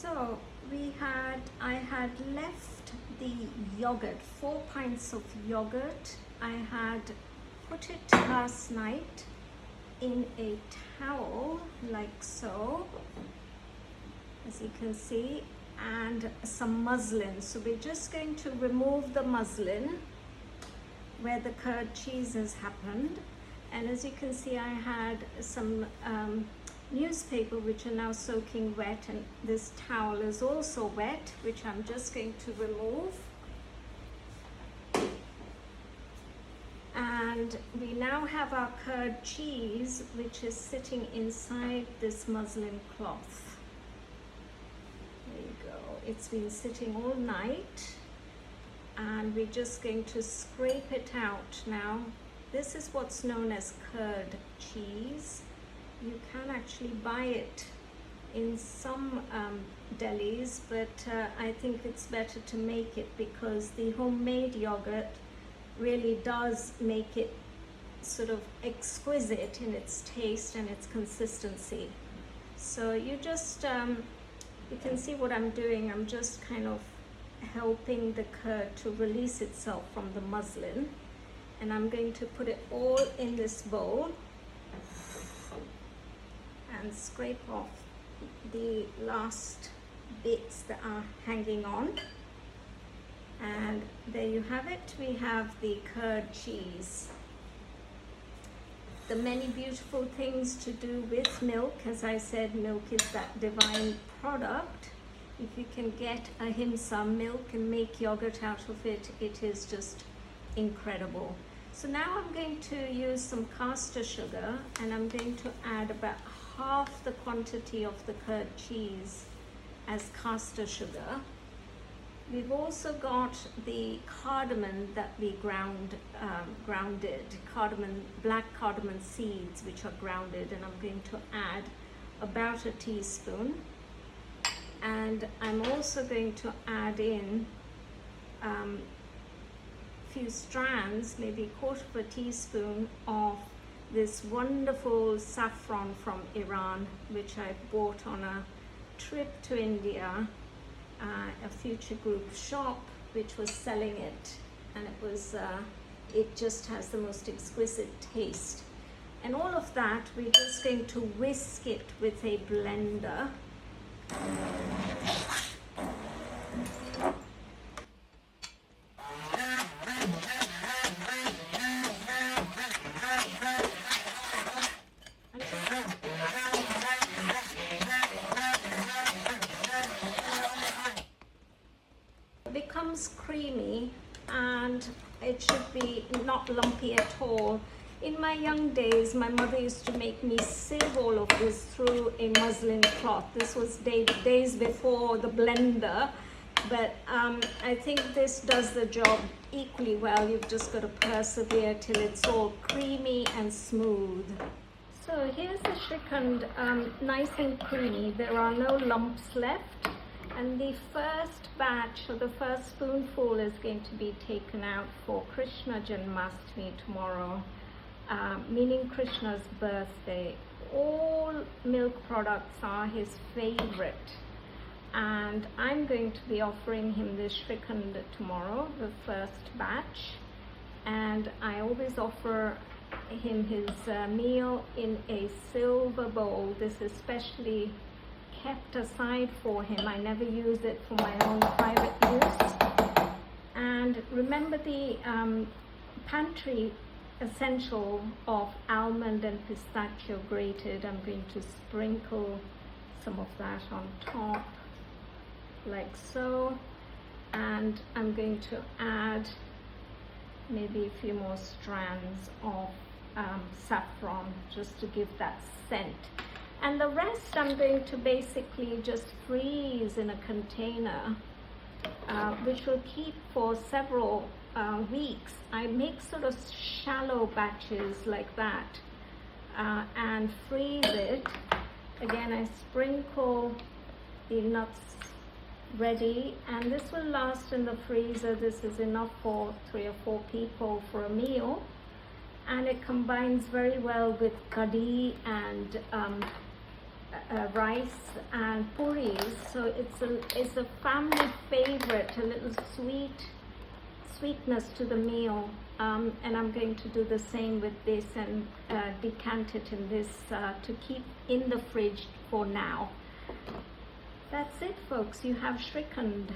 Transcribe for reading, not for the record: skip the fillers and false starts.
So I had left the yogurt, 4 pints of yogurt. I had put it last night in a towel like so, as you can see, and some muslin. So we're just going to remove the muslin where the curd cheese has happened. And as you can see, I had some newspaper which are now soaking wet, and this towel is also wet, which I'm just going to remove. And we now have our curd cheese, which is sitting inside this muslin cloth. There you go. It's been sitting all night, and we're just going to scrape it out now. This is what's known as curd cheese. You can actually buy it in some delis, but I think it's better to make it, because the homemade yogurt really does make it sort of exquisite in its taste and its consistency. So you just, you can see what I'm doing. I'm just kind of helping the curd to release itself from the muslin. And I'm going to put it all in this bowl and scrape off the last bits that are hanging on. And there you have it. We have the curd cheese. The many beautiful things to do with milk. As I said, milk is that divine product. If you can get ahimsa milk and make yogurt out of it, it is just incredible. So now I'm going to use some caster sugar, and I'm going to add about half the quantity of the curd cheese as caster sugar. We've also got the cardamom that we grounded, black cardamom seeds, which are grounded, and I'm going to add about a teaspoon. And I'm also going to add in few strands, maybe a quarter of a teaspoon of this wonderful saffron from Iran, which I bought on a trip to India, a future group shop which was selling it, and it just has the most exquisite taste. And all of that, we're just going to whisk it with a blender. Becomes creamy, and it should be not lumpy at all. In my young days, my mother used to make me sieve all of this through a muslin cloth. This was days before the blender, but I think this does the job equally well. You've just got to persevere till it's all creamy and smooth. So here's the Shrikand, nice and creamy. There are no lumps left. And the first batch, or the first spoonful, is going to be taken out for Krishna Janmashtami tomorrow, meaning Krishna's birthday. All milk products are his favorite. And I'm going to be offering him this Shrikhand tomorrow, the first batch. And I always offer him his meal in a silver bowl. This is specially kept aside for him. I never use it for my own private use. And remember the pantry essential of almond and pistachio grated. I'm going to sprinkle some of that on top like so, and I'm going to add maybe a few more strands of saffron just to give that scent. And the rest I'm going to basically just freeze in a container, which will keep for several weeks. I make sort of shallow batches like that, and freeze it. Again, I sprinkle the nuts ready, and this will last in the freezer. This is enough for 3 or 4 people for a meal, and it combines very well with curry and rice and puris, so it's a family favorite, a little sweetness to the meal. And I'm going to do the same with this and decant it in this to keep in the fridge for now. That's it, folks. You have Shrikhand.